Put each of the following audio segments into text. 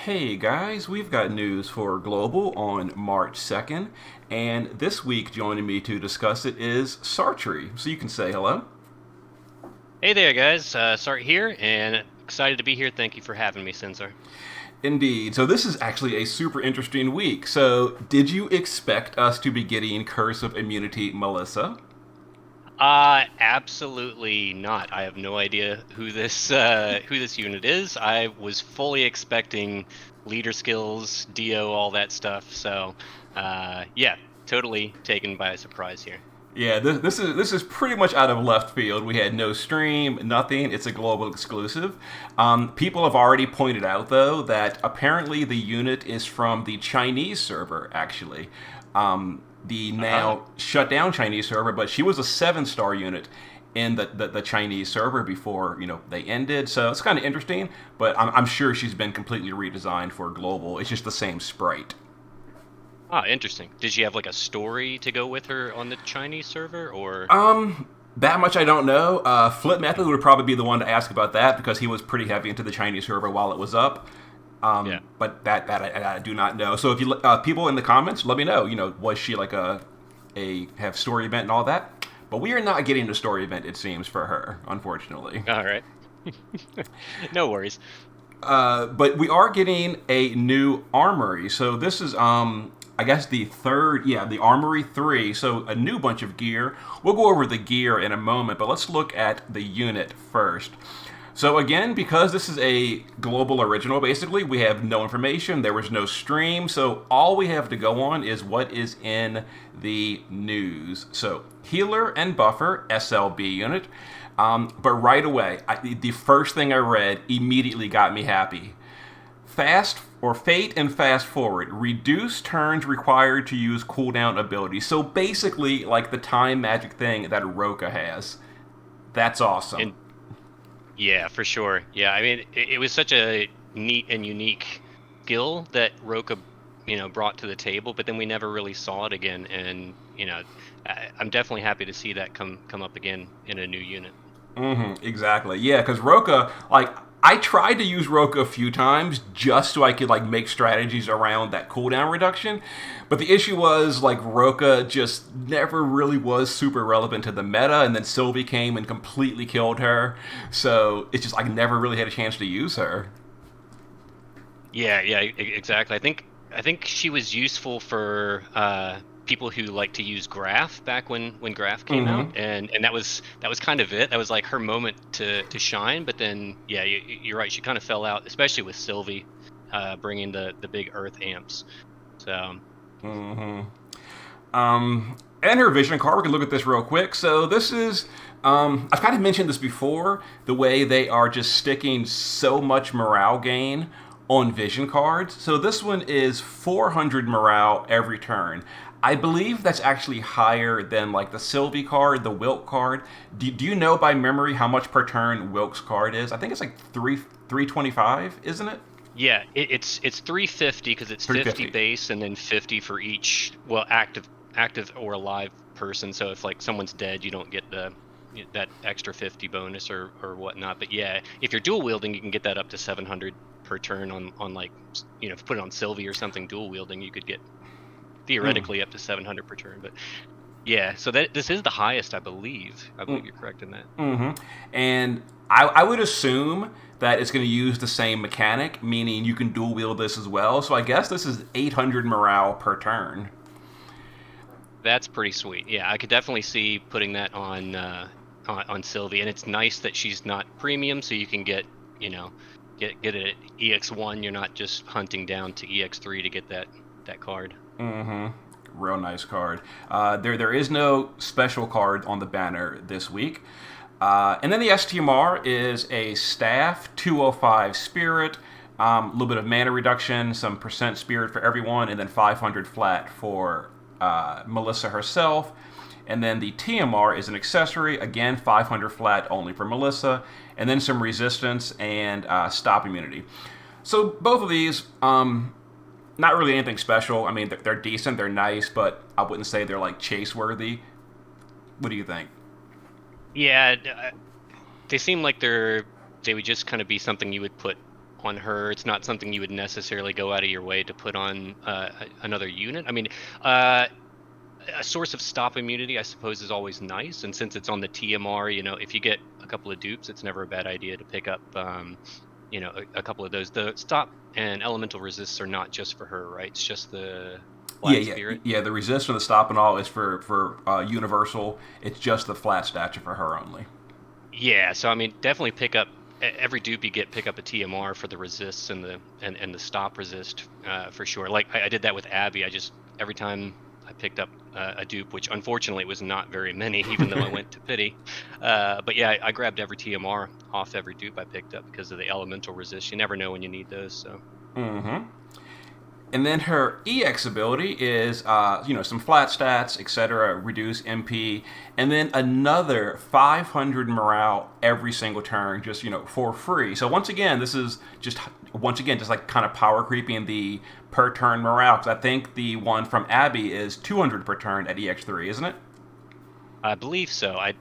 Hey guys, we've got news for Global on March 2nd, and this week joining me to discuss it is Sartre. So you can say hello. Hey there, guys. Sart here, and excited to be here. Thank you for having me, Sensor. Indeed. So this is actually a super interesting week. So did you expect us to be getting Curse of Immunity Melissa? Absolutely not. I have no idea who this unit is. I was fully expecting leader skills, Dio, all that stuff. So, yeah, totally taken by surprise here. Yeah, this is pretty much out of left field. We had no stream, nothing. It's a global exclusive. People have already pointed out though that apparently the unit is from the Chinese server. Actually, the Ah, now shut down Chinese server, but she was a 7-star unit in the Chinese server before they ended. So it's kind of interesting. But I'm sure she's been completely redesigned for global. It's just the same sprite. interesting. Did she have like a story to go with her on the Chinese server, or? That much I don't know. Flip Method would probably be the one to ask about that because he was pretty heavy into the Chinese server while it was up. Yeah. But that I do not know. So if you people in the comments, let me know. Was she like a have story event and all that? But we are not getting a story event. It seems for her, unfortunately. All right. No worries. But we are getting a new armory. So this is I guess the third, yeah, the Armory 3. So a new bunch of gear. We'll go over the gear in a moment, but let's look at the unit first. So again, because this is a global original, basically, we have no information. There was no stream, so all we have to go on is what is in the news. So healer and buffer SLB unit. But right away, the first thing I read immediately got me happy. Fast or fate and fast forward reduce turns required to use cooldown abilities. So basically, like the time magic thing that Roka has. That's awesome. And yeah, for sure. Yeah, I mean, it was such a neat and unique skill that Roka, brought to the table, but then we never really saw it again. And I'm definitely happy to see that come up again in a new unit. Exactly. Yeah, because Roka, like, I tried to use Roka a few times just so I could like make strategies around that cooldown reduction. But the issue was like Roka just never really was super relevant to the meta, and then Sylvie came and completely killed her. So it's just I never really had a chance to use her. Yeah, yeah, exactly. I think she was useful for people who like to use Graph back when Graph came out, and that was kind of it. That was like her moment to shine. But then, yeah, you're right. She kind of fell out, especially with Sylvie bringing the big Earth amps. So And her vision card. We can look at this real quick. So this is, I've kind of mentioned this before, the way they are just sticking so much morale gain on vision cards. So this one is 400 morale every turn. I believe that's actually higher than like the Sylvie card, the Wilk card. Do you know by memory how much per turn Wilk's card is? I think it's like 325, isn't it? yeah, it's 350 because it's 50 350. base and then 50 for each, well, active or alive person. So if like someone's dead, you don't get that extra 50 bonus or whatnot. But yeah, if you're dual wielding, you can get that up to 700 per turn on like, if you put it on Sylvie or something dual wielding, you could get theoretically up to 700 per turn. But yeah, so that this is the highest, I believe. I believe you're correct in that. And I would assume that it's going to use the same mechanic, meaning you can dual wield this as well. So I guess this is 800 morale per turn. That's pretty sweet. Yeah, I could definitely see putting that on Sylvie, and it's nice that she's not premium, so you can get it at EX1. You're not just hunting down to EX3 to get that card. Real nice card. There is no special card on the banner this week. And then the STMR is a staff, 205 spirit, a little bit of mana reduction, some percent spirit for everyone, and then 500 flat for Melissa herself. And then the TMR is an accessory, again 500 flat only for Melissa, and then some resistance and stop immunity. So both of these, not really anything special. I mean, they're decent, they're nice, but I wouldn't say they're like chase worthy. What do you think? Yeah, they seem like they would just kind of be something you would put on her. It's not something you would necessarily go out of your way to put on another unit. I mean, a source of stop immunity, I suppose, is always nice. And since it's on the TMR, if you get a couple of dupes, it's never a bad idea to pick up, a couple of those. The stop and elemental resists are not just for her, right? It's just the Yeah, flat yeah, spirit. yeah. The resist or the stop and all is for universal. It's just the flat stature for her only. Yeah, so I mean, definitely pick up every dupe you get. Pick up a TMR for the resists and the stop resist for sure. Like I did that with Abby. I just every time I picked up a dupe, which unfortunately was not very many, even though I went to pity. But yeah, I grabbed every TMR off every dupe I picked up because of the elemental resist. You never know when you need those. So Mm-hmm. And then her EX ability is, some flat stats, etc., reduce MP, and then another 500 morale every single turn, just, for free. So once again, this is just like kind of power creeping the per turn morale, because I think the one from Abby is 200 per turn at EX3, isn't it? I believe so. I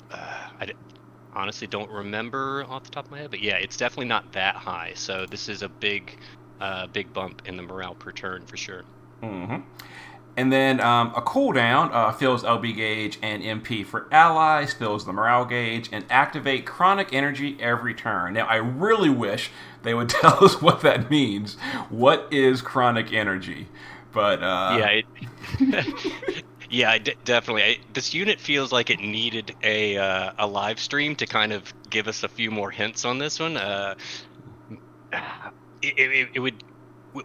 honestly don't remember off the top of my head, but yeah, it's definitely not that high. So this is a big bump in the morale per turn for sure. Mm-hmm. And then a cooldown fills LB gauge and MP for allies, fills the morale gauge, and activate chronic energy every turn. Now, I really wish they would tell us what that means. What is chronic energy? But Yeah, yeah, definitely. This unit feels like it needed a live stream to kind of give us a few more hints on this one. It would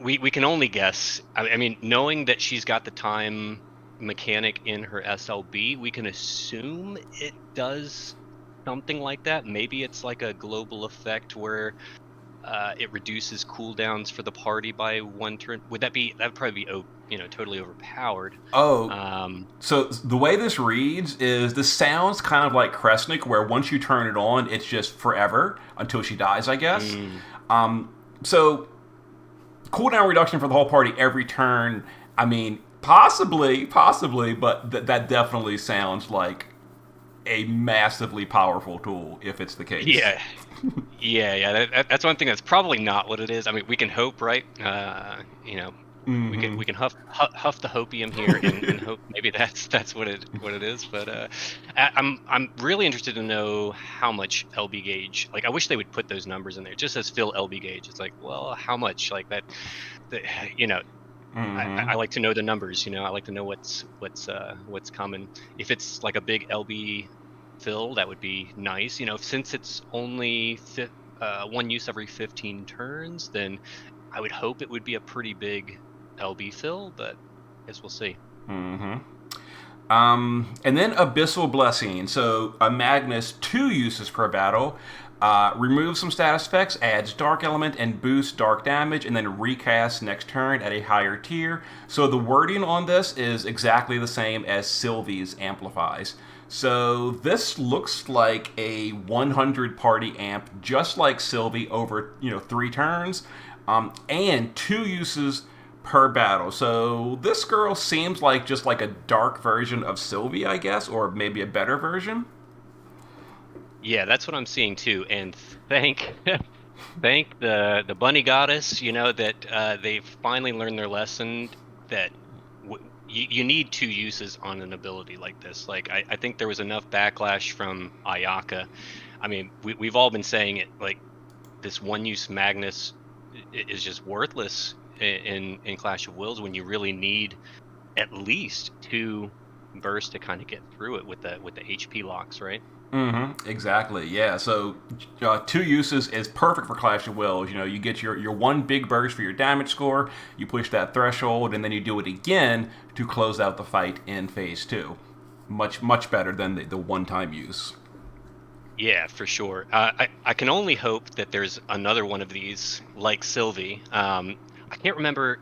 we can only guess. I mean, knowing that she's got the time mechanic in her SLB, we can assume it does something like that. Maybe it's like a global effect where it reduces cooldowns for the party by one turn. That'd probably be totally overpowered. oh, Um, so the way this reads is this sounds kind of like Kresnik, where once you turn it on, it's just forever until she dies, I guess. mm, So cooldown reduction for the whole party every turn. I mean, possibly, but that definitely sounds like a massively powerful tool if it's the case. yeah, yeah. That's one thing that's probably not what it is. I mean, we can hope, right? Mm-hmm. We can huff the hopium here and hope maybe that's what it is. But I'm really interested to know how much LB gauge. Like, I wish they would put those numbers in there. It just says fill LB gauge. It's like, well, how much? Like that, the, you know. I Mm-hmm. like to know the numbers. I like to know what's coming. If it's like a big LB fill, that would be nice. Since it's only one use every 15 turns, then I would hope it would be a pretty big LB fill, but I guess we'll see. Mm-hmm. And then Abyssal Blessing. So a Magnus, 2 uses per battle. Removes some status effects, adds Dark Element, and boosts Dark damage, and then recasts next turn at a higher tier. So the wording on this is exactly the same as Sylvie's Amplifies. So this looks like a 100 party amp, just like Sylvie, over 3 turns, and 2 uses per battle. So this girl seems like just like a dark version of Sylvie, I guess, or maybe a better version. Yeah, that's what I'm seeing too. And thank thank the bunny goddess, that they've finally learned their lesson that you need 2 uses on an ability like this. Like I think there was enough backlash from Ayaka. I mean, we've all been saying it, like this one-use Magnus is just worthless in Clash of Wills when you really need at least 2 bursts to kind of get through it with the HP locks, right? Mm-hmm. Exactly. Yeah. So 2 uses is perfect for Clash of Wills. You get your one big burst for your damage score. You push that threshold, and then you do it again to close out the fight in phase 2. Much better than the one-time use. Yeah, for sure. I can only hope that there's another one of these like Sylvie. I can't remember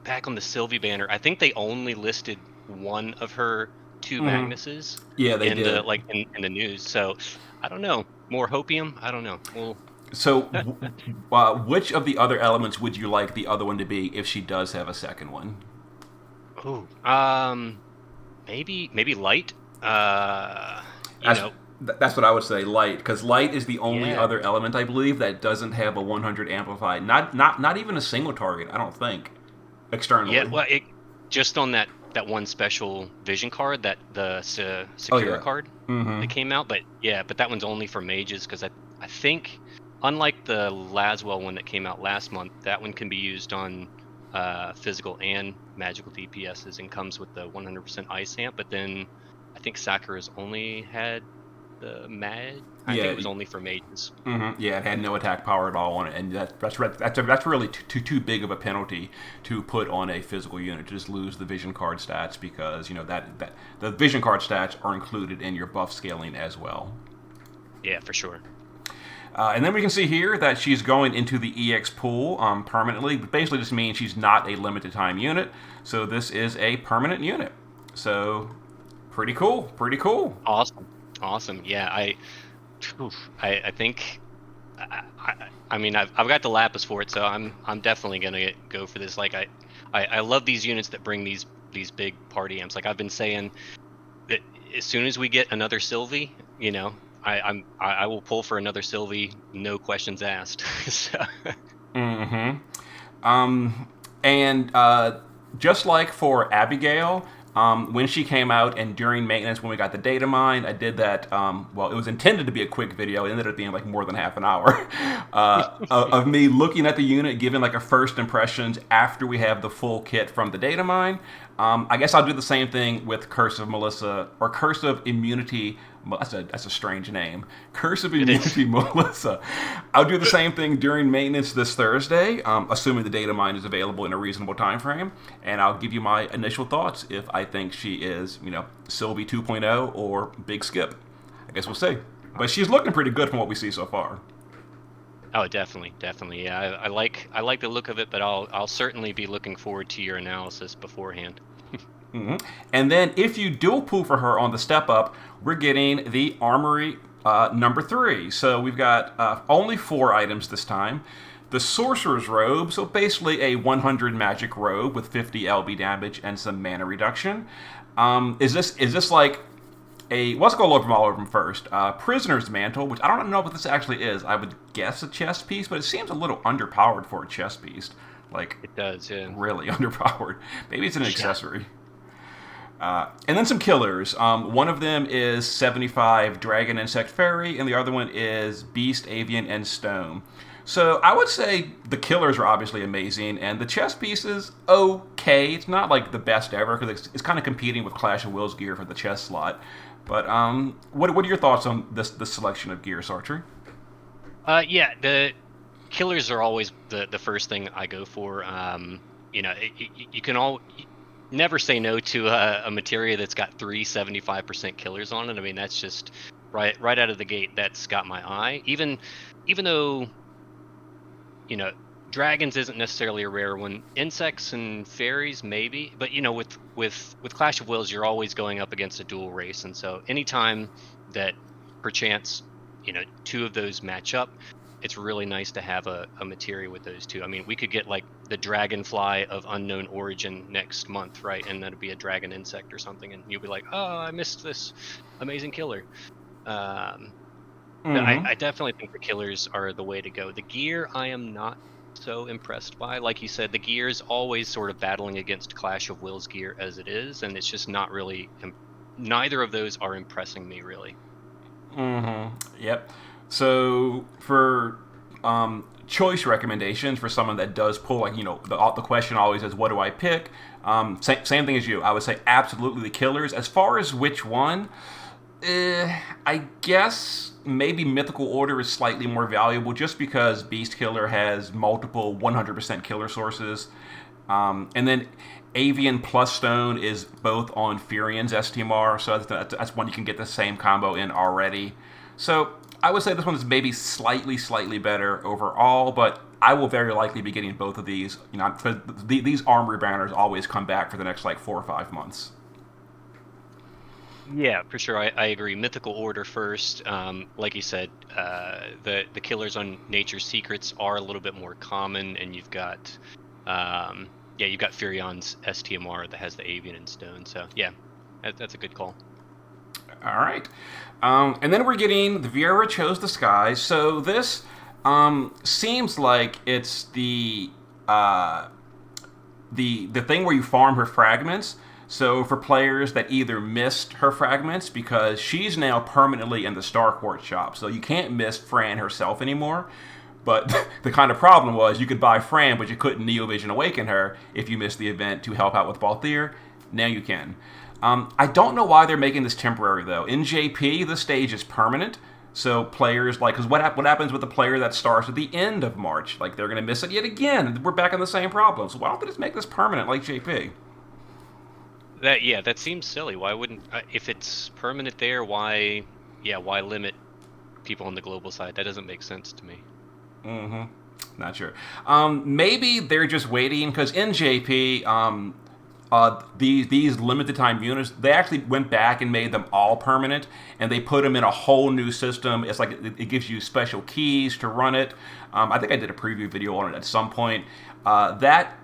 back on the Sylvie banner. I think they only listed one of her 2 Mm-hmm. Magnuses Yeah, they in the did. like in the news. So I don't know. More hopium? I don't know. Well, So, which of the other elements would you like the other one to be if she does have a second one? ooh, maybe light. As That's what I would say, light, because light is the only Yeah. other element I believe that doesn't have a 100 amplified. Not even a single target. I don't think Yeah, externally. well, it just on that one special vision card, that the Oh secure yeah. card Mm-hmm. that came out, but yeah, but that one's only for mages because I think unlike the Laswell one that came out last month, that one can be used on physical and magical DPSs and comes with the 100% ice amp. But then I think Sakura's only had the mag. I think Yeah. it was only for mages. Yeah, it had no attack power at all on it, and that's really too big of a penalty to put on a physical unit. To just lose the vision card stats because that the vision card stats are included in your buff scaling as well. Yeah, for sure. And then we can see here that she's going into the EX pool permanently, but basically just means she's not a limited time unit. So this is a permanent unit. So pretty cool, pretty cool. Awesome. Awesome. Yeah, I think I mean I've got the lapis for it, so I'm definitely gonna go for this. Like I love these units that bring these big party amps. Like I've been saying that as soon as we get another Sylvie, I will pull for another Sylvie, no questions asked. So, Mm-hmm. And just like for Abigail, when she came out and during maintenance when we got the data mine, I did that. Well, it was intended to be a quick video. It ended up being like more than half an hour of me looking at the unit, giving like a first impressions after we have the full kit from the data mine. I guess I'll do the same thing with Curse of Melissa or Curse of Immunity. That's a strange name. Curse of it is. Immunity Melissa. I'll do the same thing during maintenance this Thursday, assuming the data mine is available in a reasonable time frame, and I'll give you my initial thoughts if I think she is, Sylvie 2.0 or Big Skip. I guess we'll see. But she's looking pretty good from what we see so far. Oh, definitely, definitely. Yeah, I like the look of it, but I'll certainly be looking forward to your analysis beforehand. And then if you dual pool for her on the step up, we're getting the Armory number 3. So we've got only 4 items this time. The Sorcerer's Robe, so basically a 100 magic robe with 50 LB damage and some mana reduction. Is this like a... Let's go over them all over them first. Prisoner's Mantle, which I don't know what this actually is. I would guess a chest piece, but it seems a little underpowered for a chest piece. Like, It does, yeah. really underpowered. Maybe it's an Yeah. accessory. And then some killers. One of them is 75 Dragon Insect Fairy, and the other one is Beast, Avian, and Stone. So I would say the killers are obviously amazing, and the chess piece is okay. It's not like the best ever because it's kind of competing with Clash of Wills gear for the chess slot. But what are your thoughts on this selection of gear, Sartre? Yeah, the killers are always the first thing I go for. You can never say no to a materia that's got 75% killers on it. I mean, that's just right out of the gate. That's got my eye. Even though dragons isn't necessarily a rare one. Insects and fairies maybe, but with Clash of Wills, you're always going up against a dual race, and so anytime that perchance 2 of those match up, it's really nice to have a materia with those 2. I mean, we could get like the dragonfly of unknown origin next month, right? And that'd be a dragon insect or something, and you'll be like, oh, I missed this amazing killer. Mm-hmm. I definitely think the killers are the way to go. The gear, I am not so impressed by. Like you said, the gear is always sort of battling against Clash of Wills gear as it is, and it's just not really. Neither of those are impressing me really. Mm-hmm. Yep. So for choice recommendations for someone that does pull, like the question always is, what do I pick? Same thing as you. I would say absolutely the killers. As far as which one, I guess maybe Mythical Order is slightly more valuable just because Beast Killer has multiple 100% killer sources. And then Avian plus Stone is both on Furian's STMR, so that's one you can get the same combo in already. So I would say this one is maybe slightly better overall, but I will very likely be getting both of these. These armory banners always come back for the next like 4 or 5 months. Yeah, for sure. I agree. Mythical Order first. Like you said, the killers on Nature's Secrets are a little bit more common, and you've got Furion's STMR that has the Avian and Stone. So yeah, that's a good call. All right. And then we're getting the Viera Chose the Skies. So this seems like it's the thing where you farm her fragments. So for players that either missed her fragments, because she's now permanently in the Starcourt shop, so you can't miss Fran herself anymore. But the kind of problem was you could buy Fran, but you couldn't Neovision Awaken her if you missed the event to help out with Balthier. Now you can. I don't know why they're making this temporary, though. In JP, the stage is permanent. So players, like, because what happens with the player that starts at the end of March? Like, they're going to miss it yet again. We're back in the same problem. So why don't they just make this permanent like JP? That seems silly. Why wouldn't, if it's permanent there, why limit people on the global side? That doesn't make sense to me. Not sure. Maybe they're just waiting, because in JP, these limited time units, they actually went back and made them all permanent, and they put them in a whole new system. It's like it gives you special keys to run it. I think I did a preview video on it at some point. That,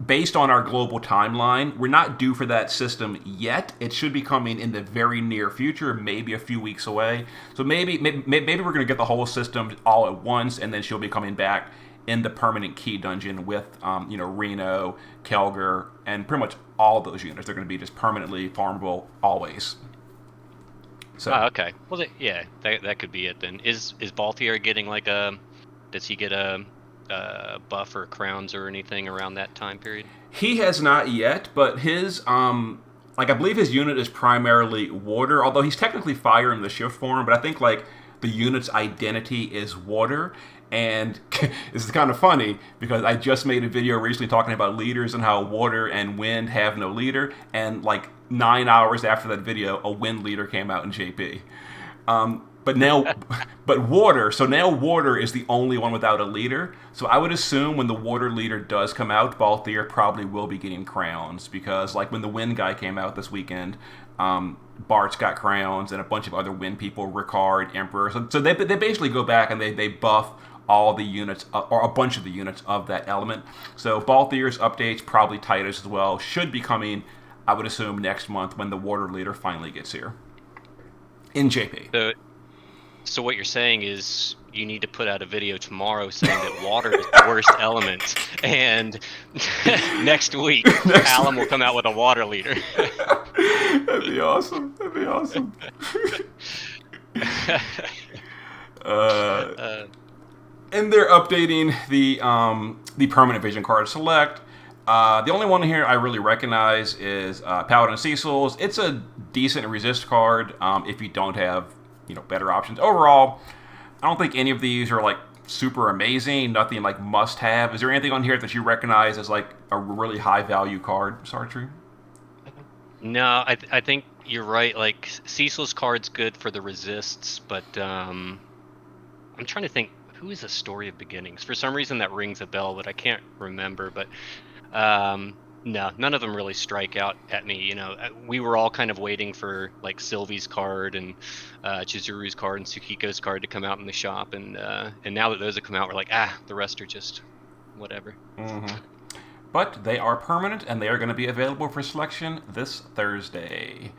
based on our global timeline, we're not due for that system yet. It should be coming in the very near future, maybe a few weeks away. So maybe we're going to get the whole system all at once, and then she'll be coming back in the permanent key dungeon with, Reno, Kelger, and pretty much all those units. They're going to be just permanently farmable always. So, okay. Well, that could be it then. Is Balthier getting like does he get a buff or crowns or anything around that time period? He has not yet, but his, I believe his unit is primarily water, although he's technically fire in the shift form, but I think, like, the unit's identity is water. And this is kind of funny because I just made a video recently talking about leaders and how water and wind have no leader. And like 9 hours after that video, a wind leader came out in JP. But water, so now water is the only one without a leader. So I would assume when the water leader does come out, Balthier probably will be getting crowns, because like when the wind guy came out this weekend, Bart's got crowns and a bunch of other wind people, Ricard, Emperor. So they basically go back and they buff all the units, or a bunch of the units of that element. So Balthier's updates, probably Titus as well, should be coming, I would assume, next month when the water leader finally gets here in JP. So what you're saying is you need to put out a video tomorrow saying that water is the worst element, and next week Alan will come out with a water leader. That'd be awesome. And they're updating the permanent vision card select. The only one here I really recognize is Paladin Cecil's. It's a decent resist card if you don't have better options. Overall, I don't think any of these are like super amazing. Nothing like must have. Is there anything on here that you recognize as like a really high value card, Sartre? No, I think you're right. Like Cecil's card's good for the resists, but I'm trying to think. Who is a Story of Beginnings? For some reason that rings a bell, but I can't remember. But no, none of them really strike out at me. We were all kind of waiting for like Sylvie's card and Chizuru's card and Tsukiko's card to come out in the shop, and now that those have come out, we're like, the rest are just whatever. Mm-hmm. But they are permanent, and they are going to be available for selection this Thursday.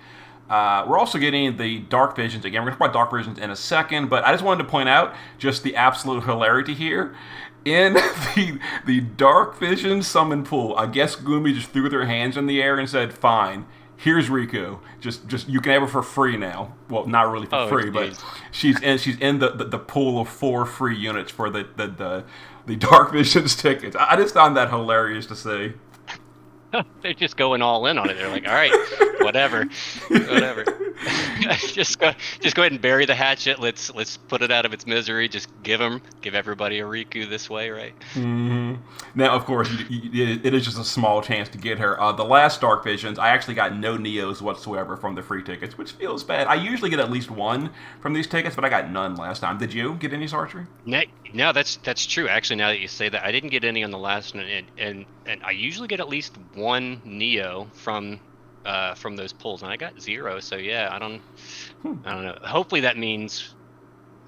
We're also getting the Dark Visions again. We're going to talk about Dark Visions in a second, but I just wanted to point out just the absolute hilarity here. In the Dark Vision summon pool, I guess Gumi just threw their hands in the air and said, "Fine, here's Riku. Just you can have her for free now." Well, not really for free, but she's in the pool of 4 free units for the Dark Visions tickets. I just found that hilarious to see. They're just going all in on it. They're like, all right, whatever. just go ahead and bury the hatchet. Let's put it out of its misery. Just give everybody a Riku this way, right? Mm-hmm. Now, of course, it is just a small chance to get her. The last Dark Visions, I actually got no Neos whatsoever from the free tickets, which feels bad. I usually get at least one from these tickets, but I got none last time. Did you get any, Sartre? No, that's true. Actually, now that you say that, I didn't get any on the last one, and I usually get at least one Neo from those pulls, and I got 0. So yeah, I don't know. Hopefully that means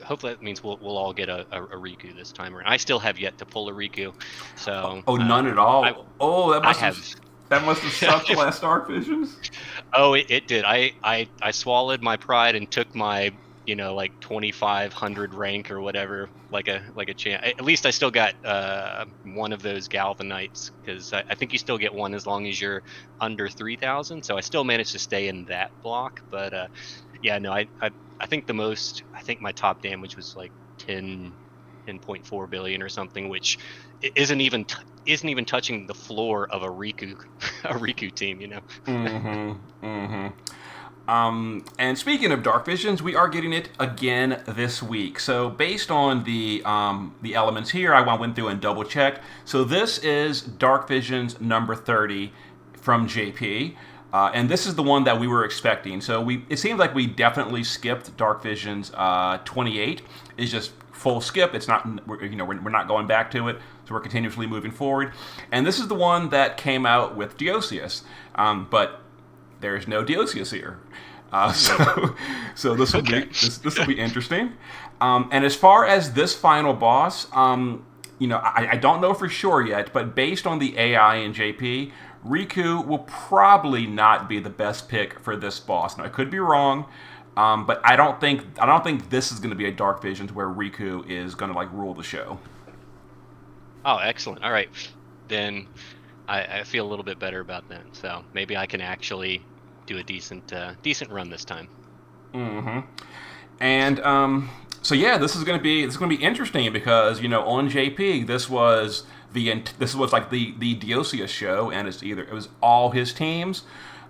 we'll all get a Riku this time. I still have yet to pull a Riku. So none at all. That That must have sucked the last Dark Visions. Oh, it did. I swallowed my pride and took my, like 2500 rank or whatever, like a champ. At least I still got one of those Galvanites, because I think you still get one as long as you're under 3000. So I still managed to stay in that block. But yeah, no, I think I think my top damage was like 10.4 billion or something, which isn't even touching the floor of a Riku a Riku team. Mm-hmm. Mm-hmm. And speaking of Dark Visions, we are getting it again this week. So based on the elements here, I went through and double checked. So this is Dark Visions number 30 from JP. And this is the one that we were expecting. So it seems like we definitely skipped Dark Visions 28. It's just full skip. It's not, we're not going back to it. So we're continuously moving forward. And this is the one that came out with Diosius. But there's no Diosius here. So this will Okay. be this will be interesting. And as far as this final boss, I don't know for sure yet, but based on the AI and JP, Riku will probably not be the best pick for this boss. Now I could be wrong, but I don't think this is going to be a Dark Visions where Riku is going to like rule the show. Oh, excellent. All right, then I feel a little bit better about that. So maybe I can actually do a decent run this time. Mm-hmm. And so yeah, this is going to be interesting because on JP this was like the Diosius show, and it was all his teams.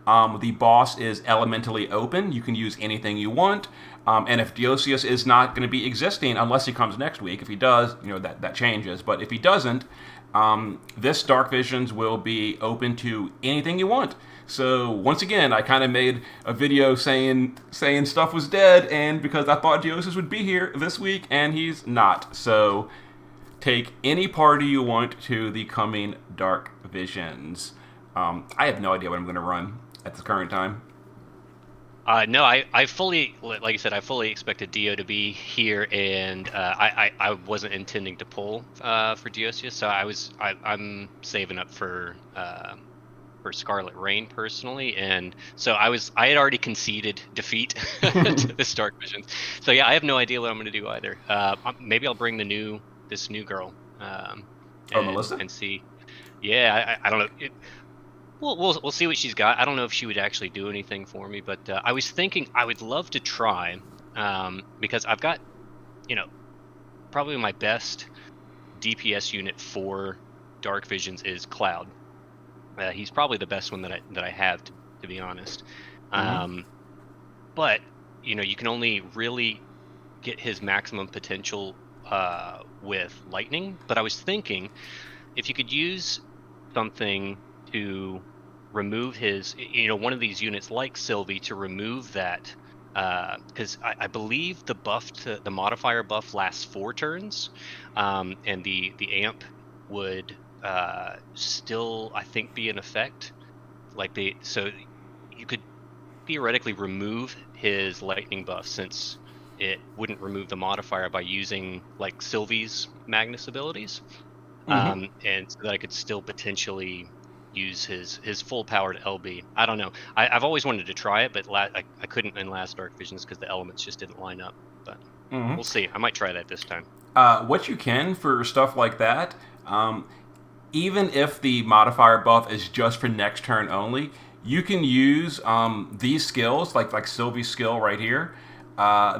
The boss is elementally open. You can use anything you want. And if Diosius is not going to be existing unless he comes next week, if he does, that changes. But if he doesn't, this Dark Visions will be open to anything you want. So once again, I kind of made a video saying stuff was dead, and because I thought Diosius would be here this week, and he's not. So take any party you want to the coming Dark Visions. I have no idea what I'm going to run at the current time. No, I fully, like I said, I fully expected Dio to be here, and I wasn't intending to pull for Diosius, so I'm saving up for Scarlet Rain personally, and so I had already conceded defeat to the Dark Visions. So yeah, I have no idea what I'm going to do either. Maybe I'll bring this new girl, Melissa? and see. Yeah, I don't know. We'll see what she's got. I don't know if she would actually do anything for me, but I was thinking I would love to try, because I've got, probably my best DPS unit for Dark Visions is Cloud. He's probably the best one that I have, to be honest. Mm-hmm. But you can only really get his maximum potential with lightning. But I was thinking if you could use something to remove his, one of these units like Sylvie to remove that, because I believe the modifier buff lasts 4 turns, and the amp would still, I think, be in effect. So you could theoretically remove his lightning buff, since it wouldn't remove the modifier by using like Sylvie's Magnus abilities, Mm-hmm. and so that I could still potentially use his full powered LB. I don't know. I've always wanted to try it, but I couldn't in last Dark Visions because the elements just didn't line up. But Mm-hmm. we'll see. I might try that this time. What you can for stuff like that, even if the modifier buff is just for next turn only, you can use these skills, like Sylvie's skill right here,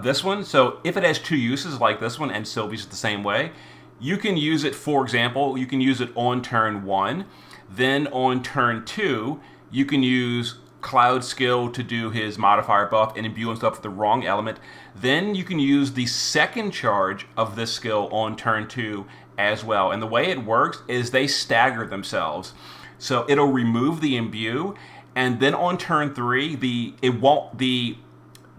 this one. So if it has 2 uses like this one, and Sylvie's the same way, you can use it, for example, you can use it on turn 1. Then on turn 2, you can use Cloud skill to do his modifier buff and imbue himself with the wrong element. Then you can use the second charge of this skill on turn 2 as well. And the way it works is they stagger themselves. So it'll remove the imbue, and then on turn 3, the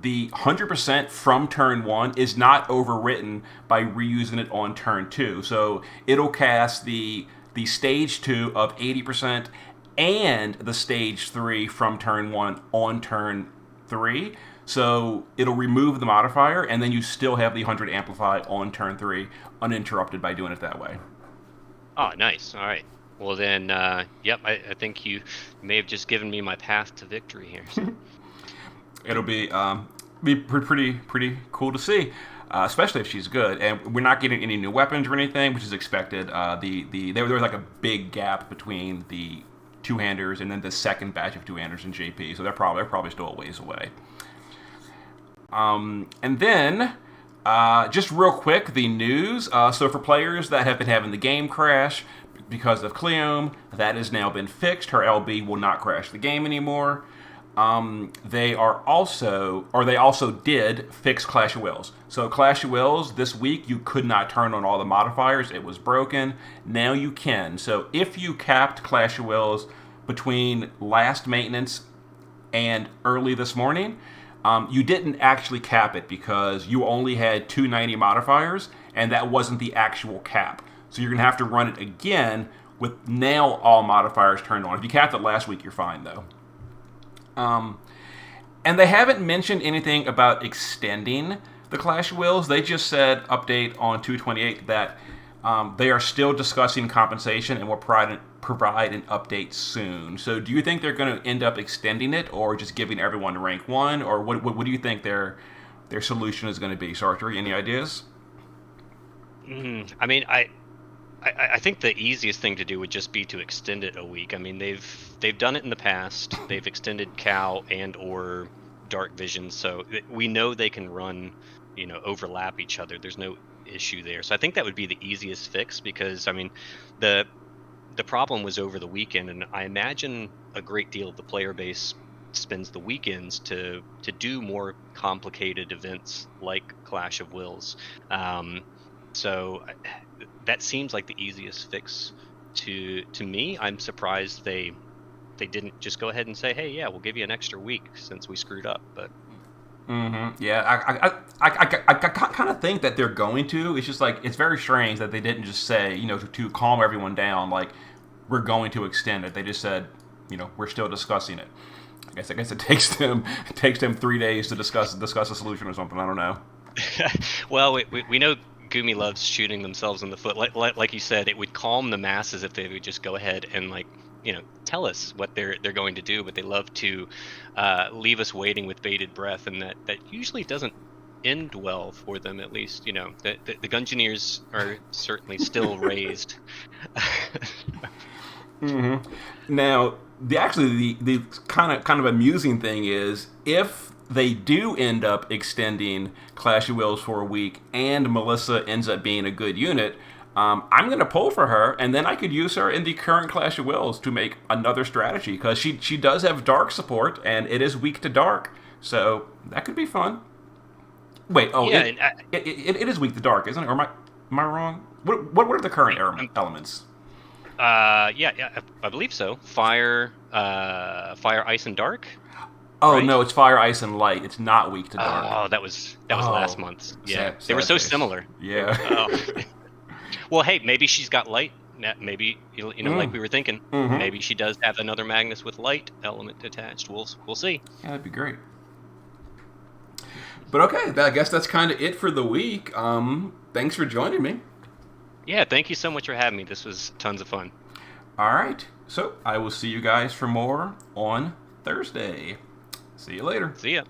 100% from turn 1 is not overwritten by reusing it on turn 2. So it'll cast the stage 2 of 80% and the stage 3 from turn 1 on turn 3. So it'll remove the modifier, and then you still have the 100 amplify on turn 3 uninterrupted by doing it that way. Oh, nice. All right. Well then, yep. I think you may have just given me my path to victory here. So. It'll be pretty cool to see, especially if she's good. And we're not getting any new weapons or anything, which is expected. There was like a big gap between the two-handers and then the second batch of two-handers in JP, so they're probably still a ways away. And then, just real quick, the news. So for players that have been having the game crash because of Cleome, that has now been fixed. Her LB will not crash the game anymore. They also did fix Clash of Wills. So Clash of Wills this week you could not turn on all the modifiers; it was broken. Now you can. So if you capped Clash of Wills between last maintenance and early this morning, you didn't actually cap it because you only had 290 modifiers, and that wasn't the actual cap. So you're gonna have to run it again with now all modifiers turned on. If you capped it last week, you're fine though. And they haven't mentioned anything about extending the Clash of Wills. They just said update on 228 that they are still discussing compensation and will provide an update soon. So do you think they're going to end up extending it or just giving everyone rank 1? Or what do you think their solution is going to be? Sartre, any ideas? I mean, I think the easiest thing to do would just be to extend it a week. I mean, they've done it in the past. They've extended Cow and or Dark Vision, so we know they can run, overlap each other. There's no issue there. So I think that would be the easiest fix because I mean, the problem was over the weekend, and I imagine a great deal of the player base spends the weekends to do more complicated events like Clash of Wills. So that seems like the easiest fix to me. I'm surprised they didn't just go ahead and say, hey, yeah, we'll give you an extra week since we screwed up. But yeah, I kind of think that they're going to. It's just like it's very strange that they didn't just say, to calm everyone down, like we're going to extend it. They just said, we're still discussing it. I guess it takes them 3 days to discuss a solution or something. I don't know. Well, we know Gumi loves shooting themselves in the foot. Like you said, it would calm the masses if they would just go ahead and tell us what they're going to do. But they love to leave us waiting with bated breath, and that usually doesn't end well for them. At least the Gungeoneers are certainly still raised. Now, the kind of amusing thing is if they do end up extending Clash of Wills for a week and Melissa ends up being a good unit, I'm going to pull for her, and then I could use her in the current Clash of Wills to make another strategy, because she does have dark support, and it is weak to dark, so that could be fun. Wait, yeah, it is weak to dark, isn't it? Or am I wrong? What are the current elements? Yeah, I believe so. Fire, ice, and dark. Oh, right? No, it's fire, ice, and light. It's not weak to dark. Oh, that was last month. Yeah, they were so similar. Yeah. Oh. Well, hey, maybe she's got light. Maybe like we were thinking. Mm-hmm. Maybe she does have another Magnus with light element attached. We'll see. Yeah, that'd be great. But okay, I guess that's kind of it for the week. Thanks for joining me. Yeah, thank you so much for having me. This was tons of fun. All right, so I will see you guys for more on Thursday. See you later. See ya.